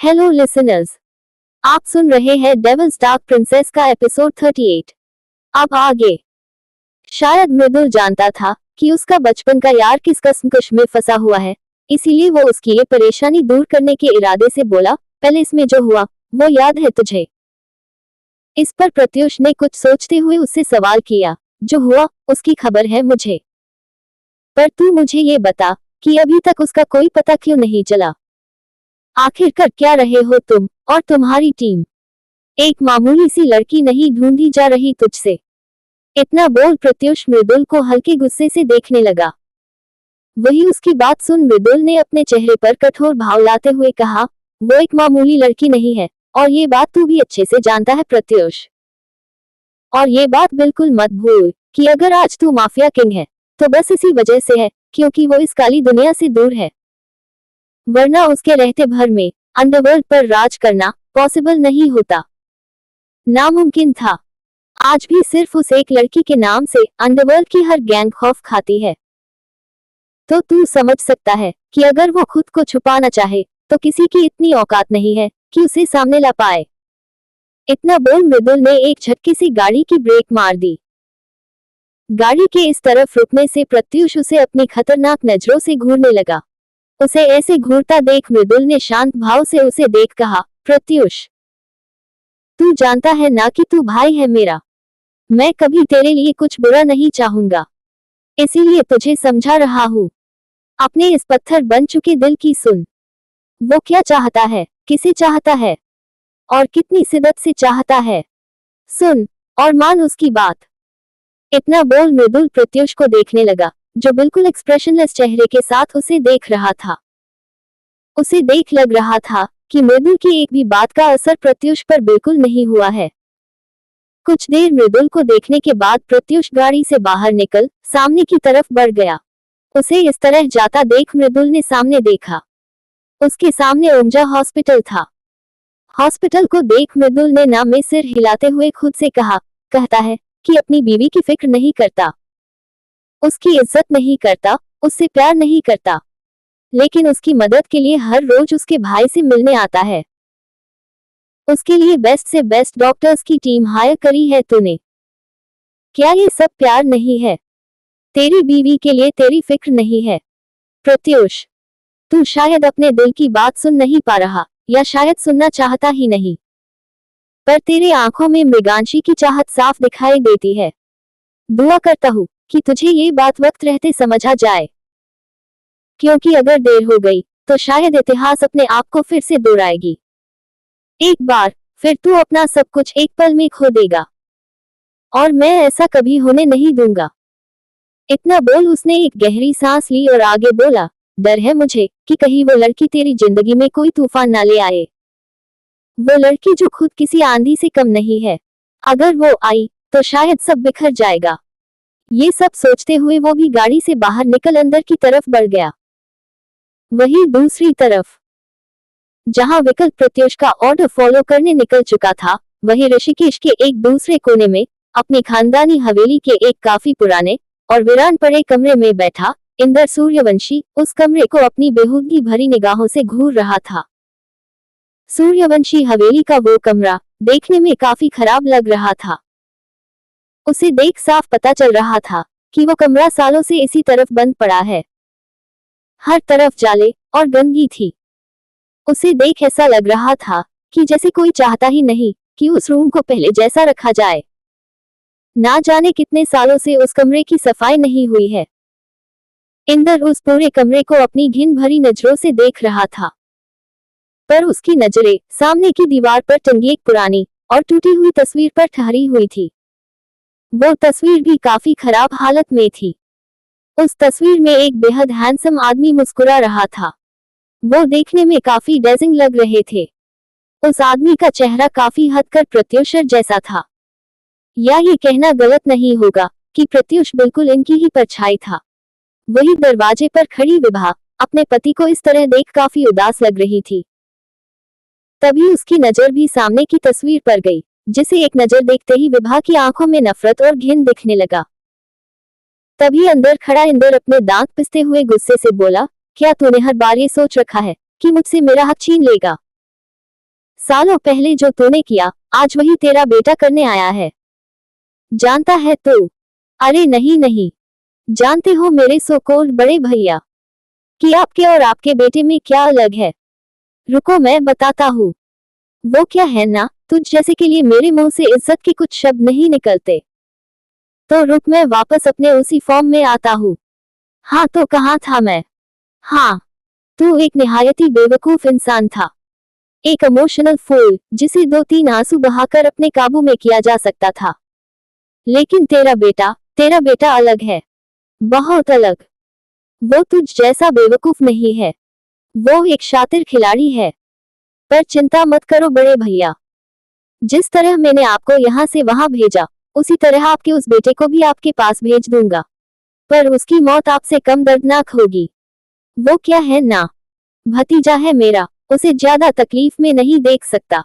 Hello listeners, आप सुन रहे हैं डेविल्स डार्क प्रिंसेस का एपिसोड 38। अब आगे। शायद मृदुल जानता था कि उसका बचपन का यार किस कश्मकश में फंसा हुआ है, इसीलिए वो उसकी ये परेशानी दूर करने के इरादे से बोला, पहले इसमें जो हुआ वो याद है तुझे? इस पर प्रत्युष ने कुछ सोचते हुए उससे सवाल किया, जो हुआ उसकी खबर है मुझे, पर तू मुझे ये बता कि अभी तक उसका कोई पता क्यों नहीं चला? आखिर कर क्या रहे हो तुम और तुम्हारी टीम? एक मामूली सी लड़की नहीं ढूंढी जा रही तुझसे? इतना बोल प्रत्युष मृदुल को हल्के गुस्से से देखने लगा। वही उसकी बात सुन मृदुल ने अपने चेहरे पर कठोर भाव लाते हुए कहा, वो एक मामूली लड़की नहीं है, और ये बात तू भी अच्छे से जानता है प्रत्युष। और ये बात बिल्कुल मत भूल कि अगर आज तू माफिया किंग है तो बस इसी वजह से है क्योंकि वो इस काली दुनिया से दूर है, वरना उसके रहते भर में अंडरवर्ल्ड पर राज करना पॉसिबल नहीं होता, नामुमकिन था। आज भी सिर्फ उस एक लड़की के नाम से अंडरवर्ल्ड की हर गैंग खौफ खाती है। तो तू समझ सकता है कि अगर वो खुद को छुपाना चाहे तो किसी की इतनी औकात नहीं है कि उसे सामने ला पाए। इतना बोल मृदुल ने एक झटके से गाड़ी की ब्रेक मार दी। गाड़ी के इस तरफ रुकने से प्रत्युष उसे अपनी खतरनाक नजरों से घूरने लगा। उसे ऐसे घूरता देख मृदुल ने शांत भाव से उसे देख कहा, प्रत्युष, तू जानता है ना कि तू भाई है मेरा। मैं कभी तेरे लिए कुछ बुरा नहीं चाहूंगा, इसीलिए तुझे समझा रहा हूँ। अपने इस पत्थर बन चुके दिल की सुन। वो क्या चाहता है, किसे चाहता है और कितनी शिद्दत से चाहता है, सुन और मान उसकी बात। इतना बोल मृदुल प्रत्युष को देखने लगा, जो बिल्कुल एक्सप्रेशनलेस चेहरे के साथ उसे देख रहा था। उसे देख लग रहा था कि मृदुल की एक भी बात का असर प्रत्युष पर बिल्कुल नहीं हुआ है। कुछ देर मृदुल को देखने के बाद प्रत्युष गाड़ी से बाहर निकल सामने की तरफ बढ़ गया। उसे इस तरह जाता देख मृदुल ने सामने देखा। उसके सामने ओमजा हॉस्पिटल था। हॉस्पिटल को देख मृदुल ने ना में सिर हिलाते हुए खुद से कहा, कहता है कि अपनी बीवी की फिक्र नहीं करता, उसकी इज्जत नहीं करता, उससे प्यार नहीं करता, लेकिन उसकी मदद के लिए हर रोज उसके भाई से मिलने आता है। उसके लिए बेस्ट से बेस्ट डॉक्टर्स की टीम हायर करी है तूने। क्या ये सब प्यार नहीं है? तेरी बीवी के लिए तेरी फिक्र नहीं है? प्रत्युष, तू शायद अपने दिल की बात सुन नहीं पा रहा, या शायद सुनना चाहता ही नहीं, पर तेरे आंखों में मृगांशी की चाहत साफ दिखाई देती है। दुआ करता हूँ कि तुझे ये बात वक्त रहते समझ आ जाए, क्योंकि अगर देर हो गई तो शायद इतिहास अपने आप को फिर से दोहराएगी। एक बार फिर तू अपना सब कुछ एक पल में खो देगा, और मैं ऐसा कभी होने नहीं दूंगा। इतना बोल उसने एक गहरी सांस ली और आगे बोला, डर है मुझे कि कहीं वो लड़की तेरी जिंदगी में कोई तूफान ना ले आए। वो लड़की जो खुद किसी आंधी से कम नहीं है, अगर वो आई तो शायद सब बिखर जाएगा। ये सब सोचते हुए वो भी गाड़ी से बाहर निकल अंदर की तरफ बढ़ गया। वहीं दूसरी तरफ जहां विकल्प प्रत्युष का ऑर्डर फॉलो करने निकल चुका था, वहीं ऋषिकेश के एक दूसरे कोने में अपनी खानदानी हवेली के एक काफी पुराने और वीरान पड़े कमरे में बैठा इंदर सूर्यवंशी उस कमरे को अपनी बेहूदगी भरी निगाहों से घूर रहा था। सूर्यवंशी हवेली का वो कमरा देखने में काफी खराब लग रहा था। उसे देख साफ पता चल रहा था कि वो कमरा सालों से इसी तरफ बंद पड़ा है। हर तरफ जाले और गंदगी थी। उसे देख ऐसा लग रहा था कि जैसे कोई चाहता ही नहीं कि उस रूम को पहले जैसा रखा जाए। ना जाने कितने सालों से उस कमरे की सफाई नहीं हुई है। इंदर उस पूरे कमरे को अपनी घिन भरी नजरों से देख रहा था, पर उसकी नजरें सामने की दीवार पर टंगी एक पुरानी और टूटी हुई तस्वीर पर ठहरी हुई थी। वो तस्वीर भी काफी खराब हालत में थी। उस तस्वीर में एक बेहद हैंडसम आदमी मुस्कुरा रहा था। वो देखने में काफी डेजिंग लग रहे थे। उस आदमी का चेहरा काफी हद कर प्रत्युष जैसा था, या ये कहना गलत नहीं होगा कि प्रत्युष बिल्कुल इनकी ही परछाई था। वही दरवाजे पर खड़ी विभा अपने पति को इस तरह देख काफी उदास लग रही थी। तभी उसकी नजर भी सामने की तस्वीर पर गई, जिसे एक नजर देखते ही विभा की आंखों में नफरत और घिन दिखने लगा। तभी अंदर खड़ा इंदर अपने दांत पिसते हुए गुस्से से बोला, क्या तूने हर बार ये सोच रखा है कि मुझसे मेरा हक छीन लेगा? सालों पहले जो तूने किया आज वही तेरा बेटा करने आया है। जानता है तू? अरे नहीं नहीं, जानते हो मेरे सो कॉल्ड बड़े भैया कि आपके और आपके बेटे में क्या अलग है? रुको मैं बताता हूँ। वो क्या है ना, तुझ जैसे के लिए मेरे मुंह से इज्जत के कुछ शब्द नहीं निकलते। तो रुक मैं वापस अपने उसी फॉर्म में आता हूँ। हाँ तो कहाँ था मैं? हाँ, तू एक निहायती बेवकूफ इंसान था, एक इमोशनल फूल जिसे 2-3 आंसू बहाकर अपने काबू में किया जा सकता था। लेकिन तेरा बेटा अलग है, बहुत अलग। वो तुझ जैसा बेवकूफ नहीं है, वो एक शातिर खिलाड़ी है। पर चिंता मत करो बड़े भैया, जिस तरह मैंने आपको यहाँ से वहां भेजा उसी तरह आपके उस बेटे को भी आपके पास भेज दूंगा। पर उसकी मौत आपसे कम दर्दनाक होगी। वो क्या है ना, भतीजा है मेरा, उसे ज्यादा तकलीफ में नहीं देख सकता।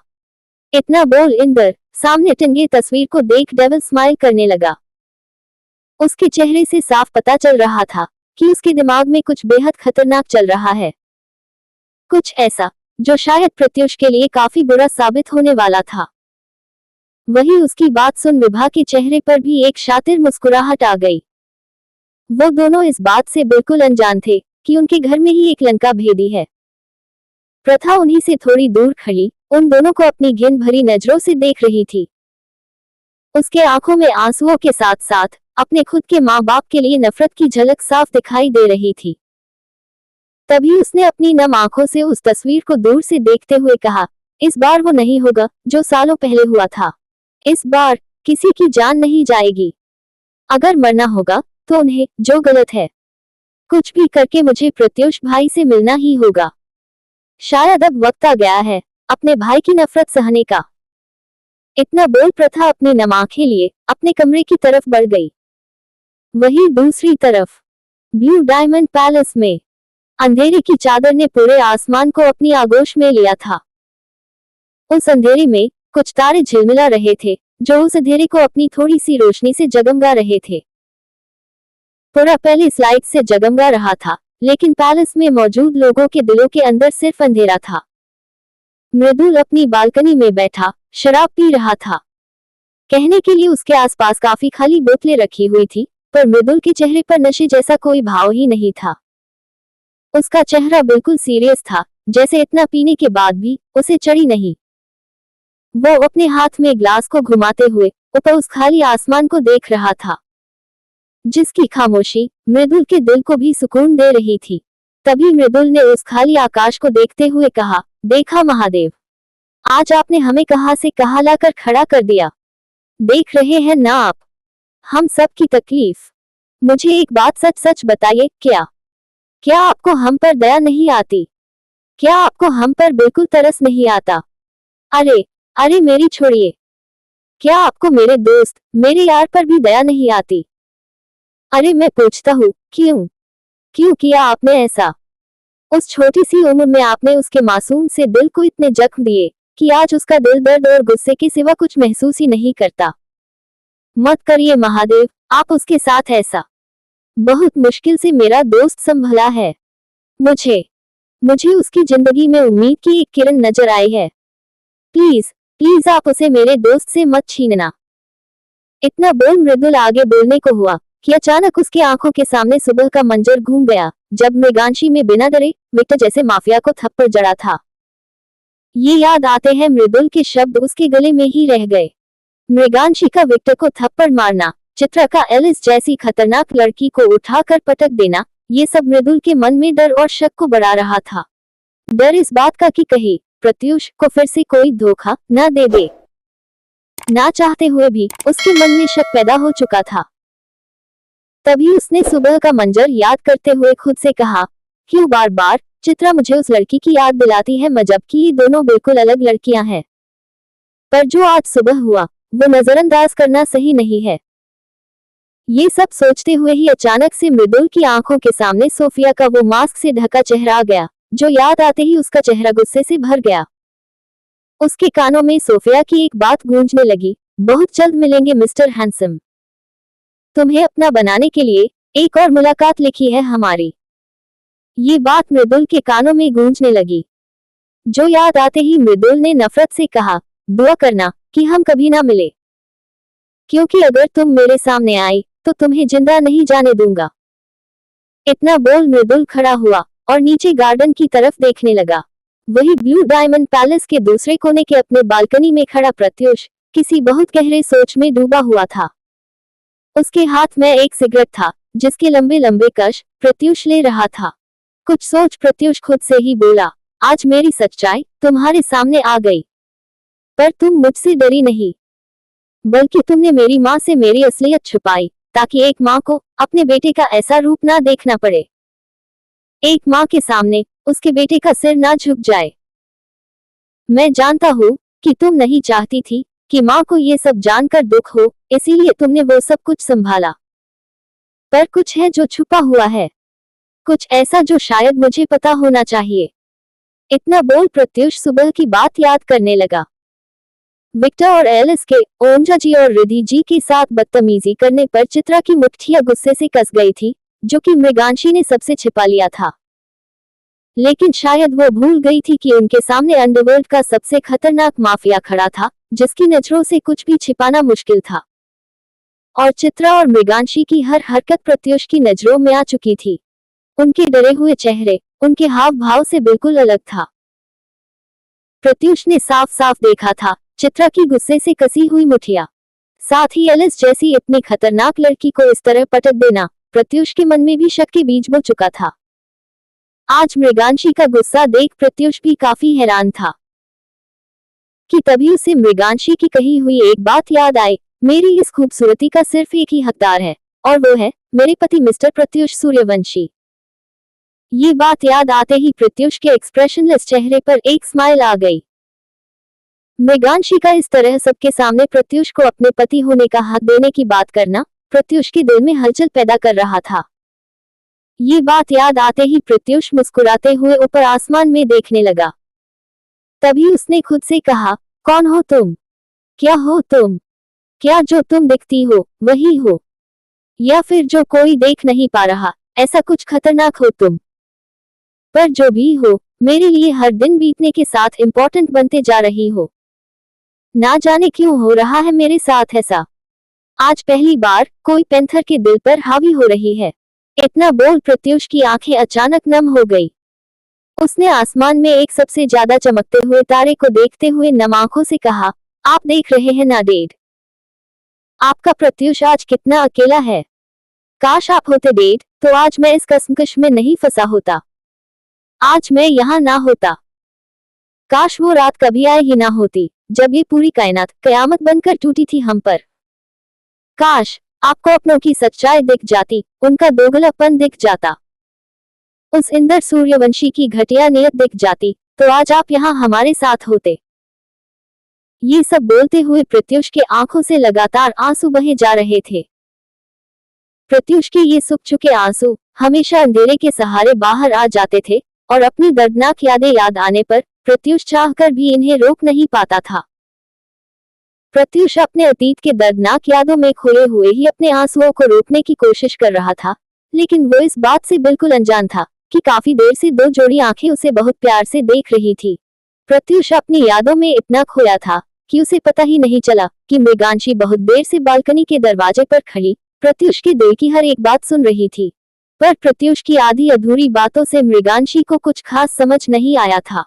इतना बोल इंदर सामने टंगी तस्वीर को देख डेविल स्माइल करने लगा। उसके चेहरे से साफ पता चल रहा था कि उसके दिमाग में कुछ बेहद खतरनाक चल रहा है, कुछ ऐसा जो शायद प्रत्युष के लिए काफी बुरा साबित होने वाला था। वही उसकी बात सुन विभा के चेहरे पर भी एक शातिर मुस्कुराहट आ गई। वो दोनों इस बात से बिल्कुल अनजान थे कि उनके घर में ही एक लंका भेदी है। प्रथा उन्हीं से थोड़ी दूर खड़ी उन दोनों को अपनी घिन भरी नजरों से देख रही थी। उसके आंखों में आंसुओं के साथ साथ अपने खुद के माँ बाप के लिए नफरत की झलक साफ दिखाई दे रही थी। तभी उसने अपनी नम आंखों से उस तस्वीर को दूर से देखते हुए कहा, इस बार वो नहीं होगा जो सालों पहले हुआ था। इस बार किसी की जान नहीं जाएगी। अगर मरना होगा तो उन्हें, जो गलत है, कुछ भी करके मुझे प्रत्युष भाई से मिलना ही होगा। शायद अब वक्त आ गया है अपने भाई की नफरत सहने का। इतना बोल प्रथा अपनी नम आंखें लिए अपने कमरे की तरफ बढ़ गई। वहीं दूसरी तरफ ब्लू डायमंड पैलेस में अंधेरे की चादर ने पूरे आसमान को अपनी आगोश में लिया था। उस अंधेरे में कुछ तारे झिलमिला रहे थे जो उस अंधेरे को अपनी थोड़ी सी रोशनी से जगमगा रहे थे। पूरा पैलेस लाइट से जगमगा रहा था, लेकिन पैलेस में मौजूद लोगों के दिलों के अंदर सिर्फ अंधेरा था। मृदुल अपनी बालकनी में बैठा शराब पी रहा था। कहने के लिए उसके आसपास काफी खाली बोतलें रखी हुई थी, पर मृदुल के चेहरे पर नशे जैसा कोई भाव ही नहीं था। उसका चेहरा बिल्कुल सीरियस था, जैसे इतना पीने के बाद भी उसे चढ़ी नहीं। वो अपने हाथ में ग्लास को घुमाते हुए ऊपर उस खाली आसमान को देख रहा था, जिसकी खामोशी मृदुल के दिल को भी सुकून दे रही थी। तभी मृदुल ने उस खाली आकाश को देखते हुए कहा, देखा महादेव, आज आपने हमें कहां से कहां लाकर खड़ा कर दिया। देख रहे हैं ना आप, हम सब की तकलीफ। मुझे एक बात सच सच बताइए, क्या आपको हम पर दया नहीं आती? क्या आपको हम पर बिल्कुल तरस नहीं आता? अरे अरे मेरी छोड़िए, क्या आपको मेरे दोस्त, मेरे यार पर भी दया नहीं आती? अरे मैं पूछता हूँ, क्यों किया आपने ऐसा? उस छोटी सी उम्र में आपने उसके मासूम से दिल को इतने जख्म दिए कि आज उसका दिल दर्द और गुस्से के सिवा कुछ महसूस ही नहीं करता। मत करिए महादेव, आप उसके साथ ऐसा। बहुत मुश्किल से मेरा दोस्त संभला है। मुझे उसकी जिंदगी में उम्मीद की एक किरण नजर आई है। प्लीज प्लीज आप उसे मेरे दोस्त से मत छीनना। इतना बोल मृदुल आगे बोलने को हुआ कि अचानक उसकी आंखों के सामने सुबह का मंजर घूम गया, जब मृगांशी में बिना डरे विक्टर जैसे माफिया को थप्पड़ जड़ा था। ये याद आते हैं मृदुल के शब्द उसके गले में ही रह गए। मृगांशी का विक्टर को थप्पड़ मारना, चित्रा का एलिस जैसी खतरनाक लड़की को उठाकर पटक देना, ये सब मृदुल के मन में डर और शक को बढ़ा रहा था। डर इस बात का कि कहीं प्रत्युष को फिर से कोई धोखा न दे दे। ना चाहते हुए भी उसके मन में शक पैदा हो चुका था। तभी उसने सुबह का मंजर याद करते हुए खुद से कहा, क्यों बार बार चित्रा मुझे उस लड़की की याद दिलाती है, जबकि ये दोनों बिल्कुल अलग लड़कियां हैं। पर जो आज सुबह हुआ वो नजरअंदाज करना सही नहीं है। ये सब सोचते हुए ही अचानक से मृदुल की आंखों के सामने सोफिया का वो मास्क से ढका चेहरा आ गया, जो याद आते ही उसका चेहरा गुस्से से भर गया। उसके कानों में सोफिया की एक बात गूंजने लगी, बहुत जल्द मिलेंगे मिस्टर हैंडसम। तुम्हें अपना बनाने के लिए एक और मुलाकात लिखी है हमारी। ये बात मृदुल के कानों में गूंजने लगी। जो याद आते ही मृदुल ने नफरत से कहा, दुआ करना कि हम कभी ना मिले, क्योंकि अगर तुम मेरे सामने आई तो तुम्हें जिंदा नहीं जाने दूंगा। इतना बोल मृदुल खड़ा हुआ और नीचे गार्डन की तरफ देखने लगा। वही ब्लू डायमंड पैलेस के दूसरे कोने के अपने बालकनी में खड़ा प्रत्युष किसी बहुत गहरे सोच में डूबा हुआ था। उसके हाथ में एक सिगरेट था जिसके लंबे लंबे कश प्रत्युष ले रहा था। कुछ सोच प्रत्युष खुद से ही बोला, आज मेरी सच्चाई तुम्हारे सामने आ गई, पर तुम मुझसे डरी नहीं, बल्कि तुमने मेरी माँ से मेरी असलियत छुपाई ताकि एक माँ को अपने बेटे का ऐसा रूप ना देखना पड़े, एक माँ के सामने उसके बेटे का सिर ना झुक जाए। मैं जानता हूँ कि तुम नहीं चाहती थी कि माँ को ये सब जानकर दुख हो, इसीलिए तुमने वो सब कुछ संभाला, पर कुछ है जो छुपा हुआ है, कुछ ऐसा जो शायद मुझे पता होना चाहिए। इतना बोल प्रत्युष सुबह की बात याद करने लगा। विक्टर और एलिस के ओंजा जी और रिद्धि जी के साथ बदतमीजी करने पर चित्रा की मुठ्ठियां गुस्से से कस गई थी, जो कि मृगांशी ने सबसे छिपा लिया था। लेकिन शायद वो भूल गई थी कि उनके सामने अंडरवर्ल्ड का सबसे खतरनाक माफिया खड़ा था, जिसकी नजरों से कुछ भी छिपाना मुश्किल था। और चित्रा और मृगांशी की हर हरकत प्रत्युष की नजरों में आ चुकी थी। उनके डरे हुए चेहरे उनके हाव भाव से बिल्कुल अलग था। प्रत्युष ने साफ साफ देखा था चित्रा की गुस्से से कसी हुई मुठिया, साथ ही एलिस जैसी इतनी खतरनाक लड़की को इस तरह पटक देना प्रत्युष के मन में भी शक के बीज बो चुका था। आज मृगांशी का गुस्सा देख प्रत्युष भी काफी हैरान था कि तभी उसे मृगांशी की कही हुई एक बात याद आई, मेरी इस खूबसूरती का सिर्फ एक ही हकदार है, और वो है मेरे पति मिस्टर प्रत्युष सूर्यवंशी। ये बात याद आते ही प्रत्युष के एक्सप्रेशनलेस चेहरे पर एक स्माइल आ गई। मृगांशी का इस तरह सबके सामने प्रत्युष को अपने पति होने का हक देने की बात करना प्रत्युष के दिल में हलचल पैदा कर रहा था। ये बात याद आते ही प्रत्युष मुस्कुराते हुए ऊपर आसमान में देखने लगा। तभी उसने खुद से कहा, कौन हो तुम? क्या हो तुम? क्या जो तुम दिखती हो वही हो, या फिर जो कोई देख नहीं पा रहा ऐसा कुछ खतरनाक हो तुम? पर जो भी हो, मेरे लिए हर दिन बीतने के साथ इम्पोर्टेंट बनते जा रही हो। ना जाने क्यों हो रहा है मेरे साथ ऐसा। आज पहली बार कोई पैंथर के दिल पर हावी हो रही है। इतना बोल प्रत्युष की आंखें अचानक नम हो गई। उसने आसमान में एक सबसे ज्यादा चमकते हुए तारे को देखते हुए नम आंखों से कहा, आप देख रहे हैं ना डेड, आपका प्रत्युष आज कितना अकेला है। काश आप होते डेड, तो आज मैं इस कश्मकश में नहीं फंसा होता, आज मैं यहाँ ना होता। काश वो रात कभी आए ही ना होती जब ये पूरी कायनात कयामत बनकर टूटी थी हम पर। काश आपको अपनों की सच्चाई दिख जाती, उनका दोगलापन दिख जाता, उस इंदर सूर्यवंशी की घटिया नीयत दिख जाती, तो आज आप यहाँ हमारे साथ होते। ये सब बोलते हुए प्रत्युष के आंखों से लगातार आंसू बहे जा रहे थे। प्रत्युष के ये सूख चुके आंसू हमेशा अंधेरे के सहारे बाहर आ जाते थे, और अपनी दर्दनाक यादें याद आने पर प्रत्युष चाहकर भी इन्हें रोक नहीं पाता था। प्रत्युष अपने अतीत के दर्दनाक यादों में खोए हुए ही अपने आंसुओं को रोकने की कोशिश कर रहा था, लेकिन वो इस बात से बिल्कुल अनजान था कि काफी देर से दो जोड़ी आंखें उसे बहुत प्यार से देख रही थी। प्रत्युष अपनी यादों में इतना खोया था कि उसे पता ही नहीं चला कि मृगांशी बहुत देर से बालकनी के दरवाजे पर खड़ी प्रत्युष के दिल की हर एक बात सुन रही थी। पर प्रत्युष की आधी अधूरी बातों से मृगांशी को कुछ खास समझ नहीं आया था,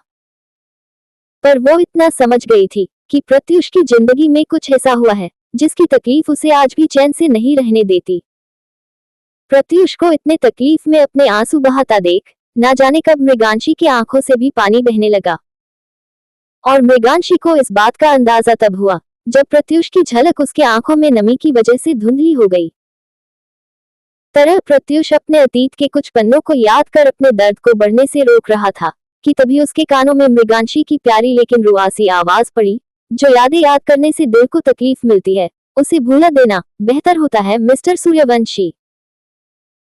पर वो इतना समझ गई थी कि प्रत्युष की जिंदगी में कुछ ऐसा हुआ है जिसकी तकलीफ उसे आज भी चैन से नहीं रहने देती। प्रत्युष को इतने तकलीफ में अपने आंसू बहाता देख ना जाने कब मृगांशी की आंखों से भी पानी बहने लगा, और मृगांशी को इस बात का अंदाजा तब हुआ जब प्रत्युष की झलक उसके आंखों में नमी की वजह से धुंधली हो गई। तरह प्रत्युष अपने अतीत के कुछ पन्नों को याद कर अपने दर्द को बढ़ने से रोक रहा था कि तभी उसके कानों में मृगांशी की प्यारी लेकिन रुआसी आवाज पड़ी, जो यादें याद करने से दिल को तकलीफ मिलती है उसे भूला देना बेहतर होता है मिस्टर सूर्यवंशी।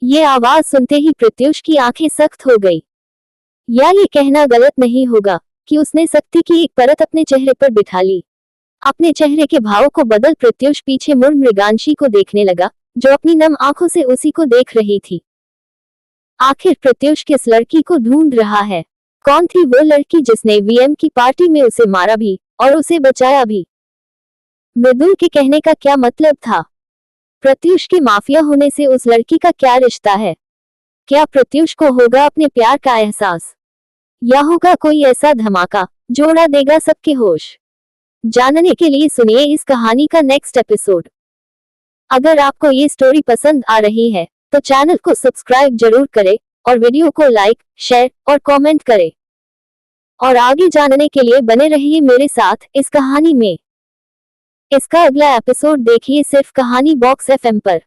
ये आवाज सुनते ही प्रत्युष की आंखें सख्त हो गई। या ये कहना गलत नहीं होगा कि उसने सख्ती की एक परत अपने चेहरे पर बिठा ली। अपने चेहरे के भावों को बदल प्रत्युष पीछे मुड़ मृगांशी को देखने लगा, जो अपनी नम आंखों से उसी को देख रही थी। आखिर प्रत्युष किस लड़की को ढूंढ रहा है? कौन थी वो लड़की जिसने वीएम की पार्टी में उसे मारा भी और उसे बचाया भी? मृदुल के कहने का क्या मतलब था? प्रत्युष के माफिया होने से उस लड़की का क्या रिश्ता है? क्या प्रत्युष को होगा अपने प्यार का एहसास, या होगा कोई ऐसा धमाका जो उड़ा देगा सबके होश? जानने के लिए सुनिए इस कहानी का नेक्स्ट एपिसोड। अगर आपको ये स्टोरी पसंद आ रही है तो चैनल को सब्सक्राइब जरूर करें और वीडियो को लाइक, शेयर और कमेंट करें। और आगे जानने के लिए बने रहिए मेरे साथ इस कहानी में। इसका अगला एपिसोड देखिए सिर्फ कहानी बॉक्स एफएम पर।